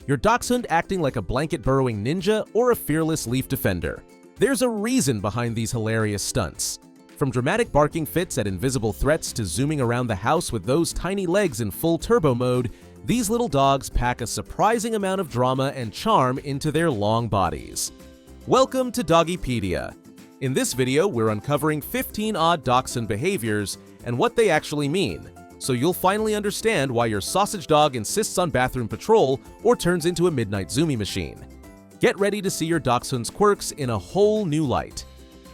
Your Dachshund acting like a blanket-burrowing ninja or a fearless leaf defender. There's a reason behind these hilarious stunts. From dramatic barking fits at invisible threats to zooming around the house with those tiny legs in full turbo mode, these little dogs pack a surprising amount of drama and charm into their long bodies. Welcome to Doggy Pedia. In this video, we're uncovering 15 odd Dachshund behaviors and what they actually mean, so you'll finally understand why your sausage dog insists on bathroom patrol or turns into a midnight zoomie machine. Get ready to see your Dachshund's quirks in a whole new light.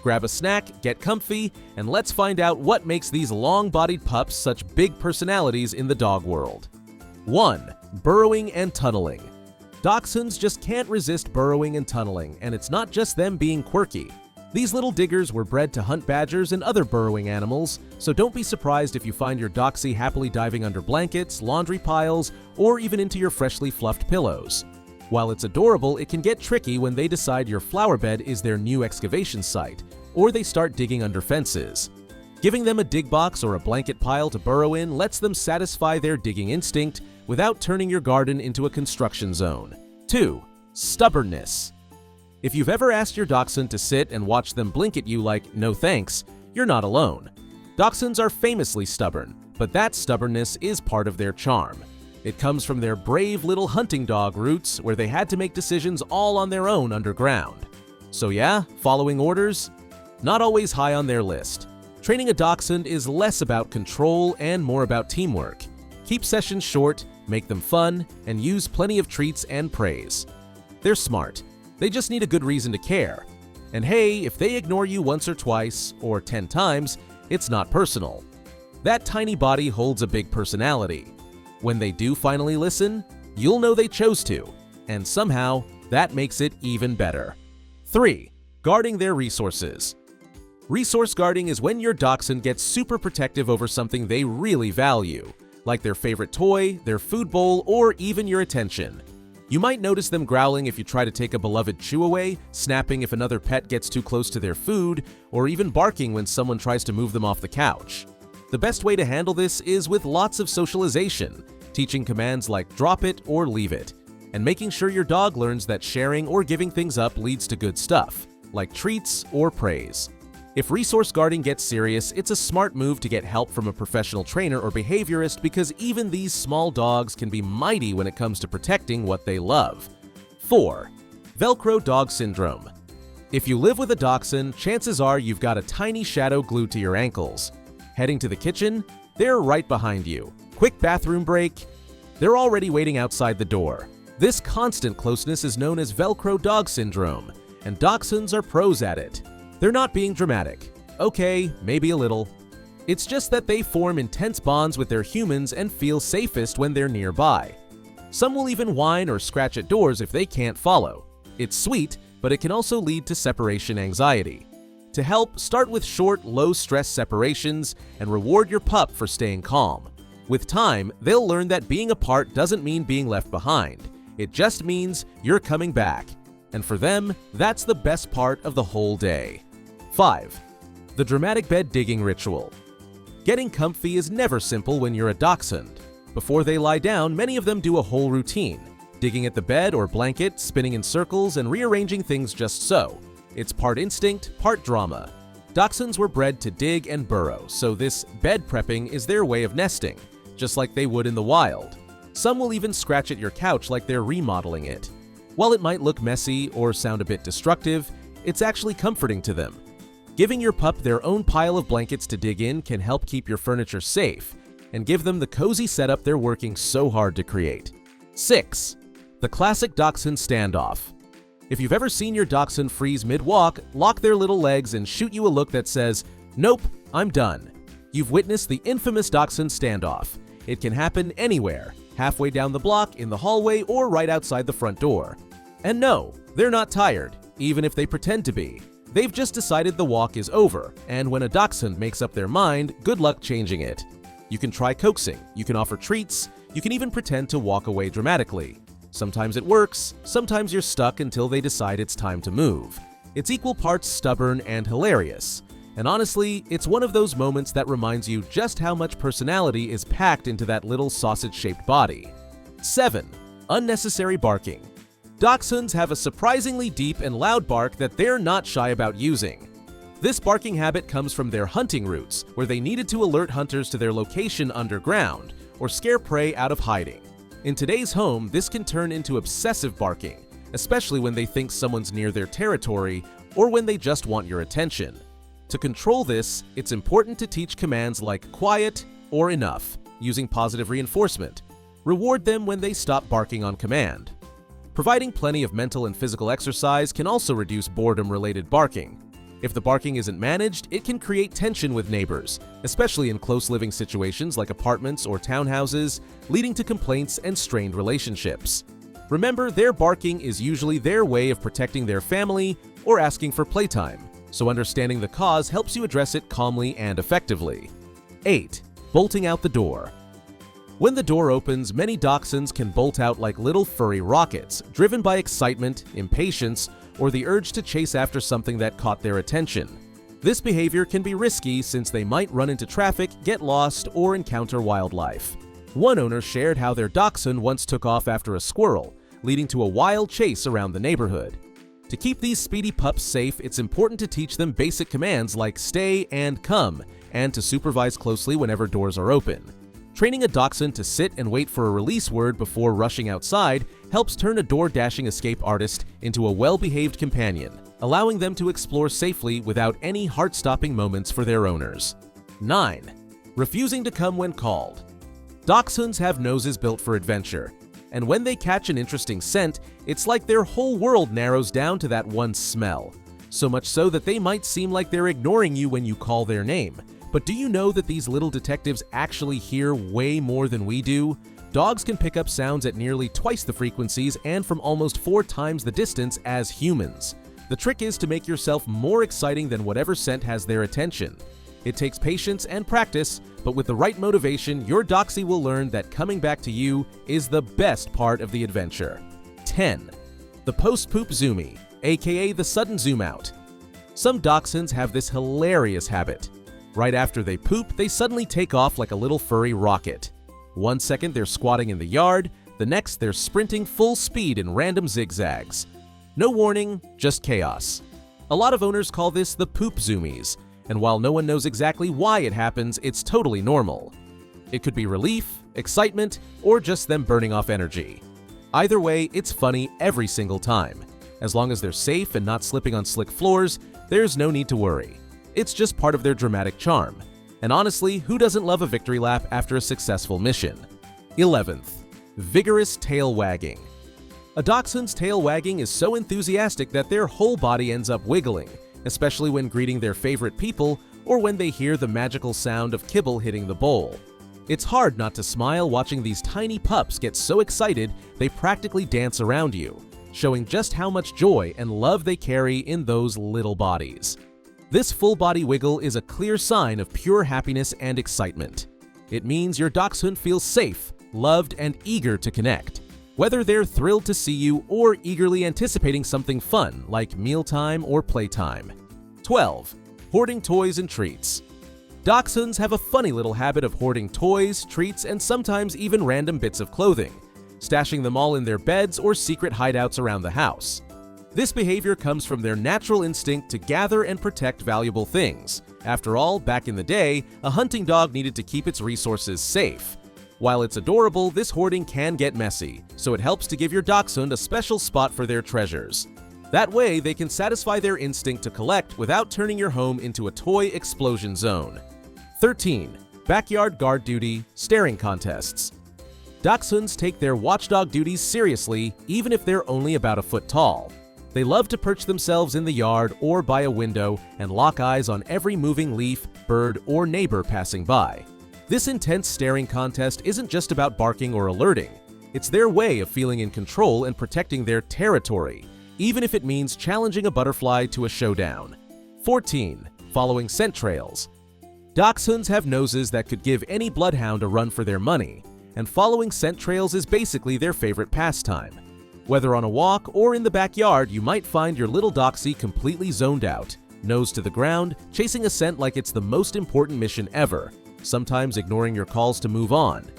Grab a snack, get comfy, and let's find out what makes these long-bodied pups such big personalities in the dog world. 1. Burrowing and tunneling. Dachshunds just can't resist burrowing and tunneling, and it's not just them being quirky. These little diggers were bred to hunt badgers and other burrowing animals, so don't be surprised if you find your Dachshund happily diving under blankets, laundry piles, or even into your freshly fluffed pillows. While it's adorable, it can get tricky when they decide your flower bed is their new excavation site, or they start digging under fences. Giving them a dig box or a blanket pile to burrow in lets them satisfy their digging instinct without turning your garden into a construction zone. 2. Stubbornness. If you've ever asked your Dachshund to sit and watch them blink at you like, no thanks, you're not alone. Dachshunds are famously stubborn, but that stubbornness is part of their charm. It comes from their brave little hunting dog roots where they had to make decisions all on their own underground. So yeah, following orders? Not always high on their list. Training a Dachshund is less about control and more about teamwork. Keep sessions short, make them fun, and use plenty of treats and praise. They're smart. They just need a good reason to care. And hey, if they ignore you once or twice, or 10 times, it's not personal. That tiny body holds a big personality. When they do finally listen, you'll know they chose to, and somehow that makes it even better. 3. Guarding their resources. Resource guarding is when your Dachshund gets super protective over something they really value, like their favorite toy, their food bowl, or even your attention. You might notice them growling if you try to take a beloved chew away, snapping if another pet gets too close to their food, or even barking when someone tries to move them off the couch. The best way to handle this is with lots of socialization, teaching commands like drop it or leave it, and making sure your dog learns that sharing or giving things up leads to good stuff, like treats or praise. If resource guarding gets serious, it's a smart move to get help from a professional trainer or behaviorist because even these small dogs can be mighty when it comes to protecting what they love. 4. Velcro dog syndrome. If you live with a Dachshund, chances are you've got a tiny shadow glued to your ankles. Heading to the kitchen? They're right behind you. Quick bathroom break? They're already waiting outside the door. This constant closeness is known as Velcro dog syndrome, and Dachshunds are pros at it. They're not being dramatic. Okay, maybe a little. It's just that they form intense bonds with their humans and feel safest when they're nearby. Some will even whine or scratch at doors if they can't follow. It's sweet, but it can also lead to separation anxiety. To help, start with short, low-stress separations and reward your pup for staying calm. With time, they'll learn that being apart doesn't mean being left behind. It just means you're coming back. And for them, that's the best part of the whole day. 5. The dramatic bed digging ritual. Getting comfy is never simple when you're a Dachshund. Before they lie down, many of them do a whole routine, digging at the bed or blanket, spinning in circles, and rearranging things just so. It's part instinct, part drama. Dachshunds were bred to dig and burrow, so this bed prepping is their way of nesting, just like they would in the wild. Some will even scratch at your couch like they're remodeling it. While it might look messy or sound a bit destructive, it's actually comforting to them. Giving your pup their own pile of blankets to dig in can help keep your furniture safe and give them the cozy setup they're working so hard to create. 6. The classic Dachshund standoff. If you've ever seen your Dachshund freeze mid-walk, lock their little legs, and shoot you a look that says, "Nope, I'm done," you've witnessed the infamous Dachshund standoff. It can happen anywhere, halfway down the block, in the hallway, or right outside the front door. And no, they're not tired, even if they pretend to be. They've just decided the walk is over, and when a Dachshund makes up their mind, good luck changing it. You can try coaxing, you can offer treats, you can even pretend to walk away dramatically. Sometimes it works, sometimes you're stuck until they decide it's time to move. It's equal parts stubborn and hilarious. And honestly, it's one of those moments that reminds you just how much personality is packed into that little sausage-shaped body. 7. Unnecessary barking. Dachshunds have a surprisingly deep and loud bark that they're not shy about using. This barking habit comes from their hunting roots, where they needed to alert hunters to their location underground or scare prey out of hiding. In today's home, this can turn into obsessive barking, especially when they think someone's near their territory or when they just want your attention. To control this, it's important to teach commands like quiet or enough, using positive reinforcement. Reward them when they stop barking on command. Providing plenty of mental and physical exercise can also reduce boredom-related barking. If the barking isn't managed, it can create tension with neighbors, especially in close living situations like apartments or townhouses, leading to complaints and strained relationships. Remember, their barking is usually their way of protecting their family or asking for playtime, so understanding the cause helps you address it calmly and effectively. 8. Bolting out the door. When the door opens, many dachshunds can bolt out like little furry rockets, driven by excitement, impatience, or the urge to chase after something that caught their attention. This behavior can be risky since they might run into traffic, get lost, or encounter wildlife. One owner shared how their dachshund once took off after a squirrel, leading to a wild chase around the neighborhood. To keep these speedy pups safe, it's important to teach them basic commands like stay and come, and to supervise closely whenever doors are open. Training a dachshund to sit and wait for a release word before rushing outside helps turn a door-dashing escape artist into a well-behaved companion, allowing them to explore safely without any heart-stopping moments for their owners. 9. Refusing to come when called. Dachshunds have noses built for adventure, and when they catch an interesting scent, it's like their whole world narrows down to that one smell. So much so that they might seem like they're ignoring you when you call their name. But do you know that these little detectives actually hear way more than we do? Dogs can pick up sounds at nearly twice the frequencies and from almost 4 times the distance as humans. The trick is to make yourself more exciting than whatever scent has their attention. It takes patience and practice, but with the right motivation, your Doxy will learn that coming back to you is the best part of the adventure. 10. The post-poop zoomie, aka the sudden zoom out. Some Dachshunds have this hilarious habit. Right after they poop, they suddenly take off like a little furry rocket. One second they're squatting in the yard, the next they're sprinting full speed in random zigzags. No warning, just chaos. A lot of owners call this the poop zoomies, and while no one knows exactly why it happens, it's totally normal. It could be relief, excitement, or just them burning off energy. Either way, it's funny every single time. As long as they're safe and not slipping on slick floors, there's no need to worry. It's just part of their dramatic charm. And honestly, who doesn't love a victory lap after a successful mission? 11th. Vigorous tail wagging. A dachshund's tail wagging is so enthusiastic that their whole body ends up wiggling, especially when greeting their favorite people or when they hear the magical sound of kibble hitting the bowl. It's hard not to smile watching these tiny pups get so excited they practically dance around you, showing just how much joy and love they carry in those little bodies. This full-body wiggle is a clear sign of pure happiness and excitement. It means your dachshund feels safe, loved, and eager to connect, whether they're thrilled to see you or eagerly anticipating something fun like mealtime or playtime. 12. Hoarding toys and treats. Dachshunds have a funny little habit of hoarding toys, treats, and sometimes even random bits of clothing, stashing them all in their beds or secret hideouts around the house. This behavior comes from their natural instinct to gather and protect valuable things. After all, back in the day, a hunting dog needed to keep its resources safe. While it's adorable, this hoarding can get messy, so it helps to give your dachshund a special spot for their treasures. That way, they can satisfy their instinct to collect without turning your home into a toy explosion zone. 13. Backyard guard duty, staring contests. Dachshunds take their watchdog duties seriously, even if they're only about a foot tall. They love to perch themselves in the yard or by a window and lock eyes on every moving leaf, bird, or neighbor passing by. This intense staring contest isn't just about barking or alerting. It's their way of feeling in control and protecting their territory, even if it means challenging a butterfly to a showdown. 14. Following scent trails. Dachshunds have noses that could give any bloodhound a run for their money, and following scent trails is basically their favorite pastime. Whether on a walk or in the backyard, you might find your little Doxy completely zoned out, nose to the ground, chasing a scent like it's the most important mission ever, sometimes ignoring your calls to move on.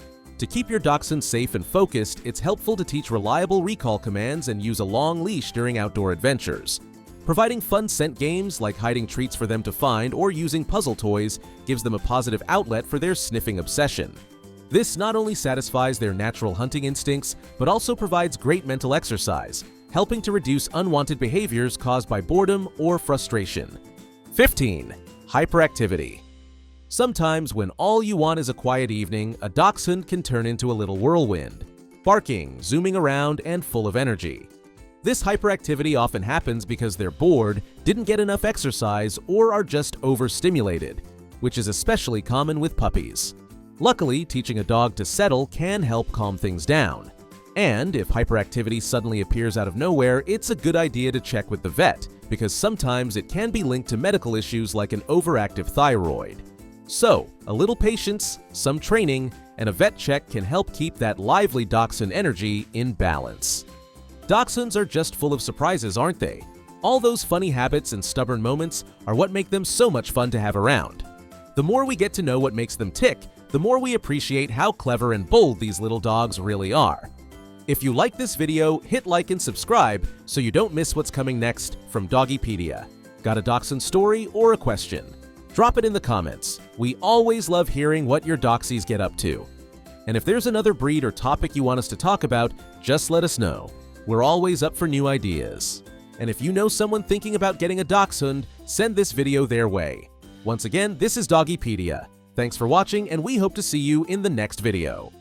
To keep your Dachshund safe and focused, it's helpful to teach reliable recall commands and use a long leash during outdoor adventures. Providing fun scent games like hiding treats for them to find or using puzzle toys gives them a positive outlet for their sniffing obsession. This not only satisfies their natural hunting instincts, but also provides great mental exercise, helping to reduce unwanted behaviors caused by boredom or frustration. 15. Hyperactivity. Sometimes when all you want is a quiet evening, a Dachshund can turn into a little whirlwind, barking, zooming around, and full of energy. This hyperactivity often happens because they're bored, didn't get enough exercise, or are just overstimulated, which is especially common with puppies. Luckily, teaching a dog to settle can help calm things down. And if hyperactivity suddenly appears out of nowhere, it's a good idea to check with the vet, because sometimes it can be linked to medical issues like an overactive thyroid. So, a little patience, some training, and a vet check can help keep that lively Dachshund energy in balance. Dachshunds are just full of surprises, aren't they? All those funny habits and stubborn moments are what make them so much fun to have around. The more we get to know what makes them tick, the more we appreciate how clever and bold these little dogs really are. If you like this video, hit like and subscribe so you don't miss what's coming next from Doggy Pedia. Got a Dachshund story or a question? Drop it in the comments. We always love hearing what your Doxies get up to. And if there's another breed or topic you want us to talk about, just let us know. We're always up for new ideas. And if you know someone thinking about getting a Dachshund, send this video their way. Once again, this is Doggy Pedia. Thanks for watching, and we hope to see you in the next video.